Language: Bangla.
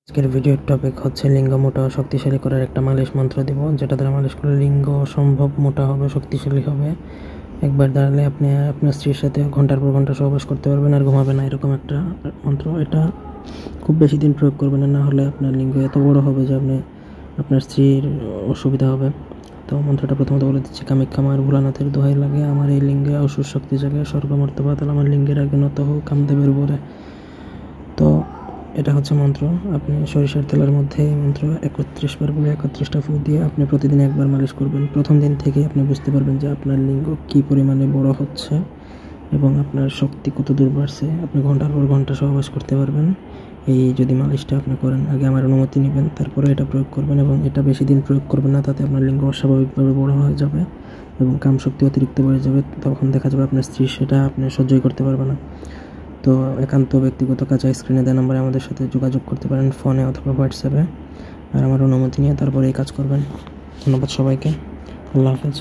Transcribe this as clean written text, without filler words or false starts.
আজকের ভিডিওর টপিক হচ্ছে লিঙ্গ মোটা ও শক্তিশালী করার একটা মালিশ মন্ত্র দিব, যেটা দ্বারা মালিশ করলে লিঙ্গ সম্ভব মোটা হবে, শক্তিশালী হবে। একবার দাঁড়ালে আপনি আপনার স্ত্রীর সাথে ঘন্টার পর ঘন্টা সহবাস করতে পারবেন আর ঘুমাবে না, এরকম একটা মন্ত্র। এটা খুব বেশি দিন প্রয়োগ করবেন না, হলে আপনার লিঙ্গ এত বড় হবে যে আপনার স্ত্রীর অসুবিধা হবে। তো মন্ত্রটা প্রথমত বলে দিচ্ছি। কামাখ্যা মায়ের ভোলানাথের দোহাই লাগে, আমার এই লিঙ্গে অসুর শক্তি জাগে, স্বর্গমর্ত পাতাল আমার লিঙ্গের আগে নত হোক কামদেবের উপরে। তো এটা হচ্ছে মন্ত্র। আপনি সরিষার তেলের মধ্যে এই মন্ত্র 31 বার বলে 31টা ফু দিয়ে আপনি প্রতিদিন একবার মালিশ করবেন। প্রথম দিন থেকে আপনি বুঝতে পারবেন যে আপনার লিঙ্গ কী পরিমাণে বড় হচ্ছে এবং আপনার শক্তি কত দূর বাড়ছে। আপনি ঘন্টার পর ঘন্টা সহবাস করতে পারবেন এই যদি মালিশটা আপনি করেন। আগে আমার অনুমতি নেবেন, তারপরে এটা প্রয়োগ করবেন এবং এটা বেশি দিন প্রয়োগ করবেন না, তাতে আপনার লিঙ্গ অস্বাভাবিকভাবে বড় হয়ে যাবে এবং কাম শক্তি অতিরিক্ত বেড়ে যাবে। তখন দেখা যাবে আপনার স্ত্রী সেটা আপনি সহ্যই করতে পারবে না। তো একান্ত ব্যক্তিগত কাজে স্ক্রিনে দেওয়া নাম্বারে আমাদের সাথে যোগাযোগ করতে পারেন, ফোনে অথবা হোয়াটসঅ্যাপে। আর আমার অনুমতি নিয়ে তারপরে এই কাজ করবেন। ধন্যবাদ সবাইকে। আল্লাহ হাফেজ।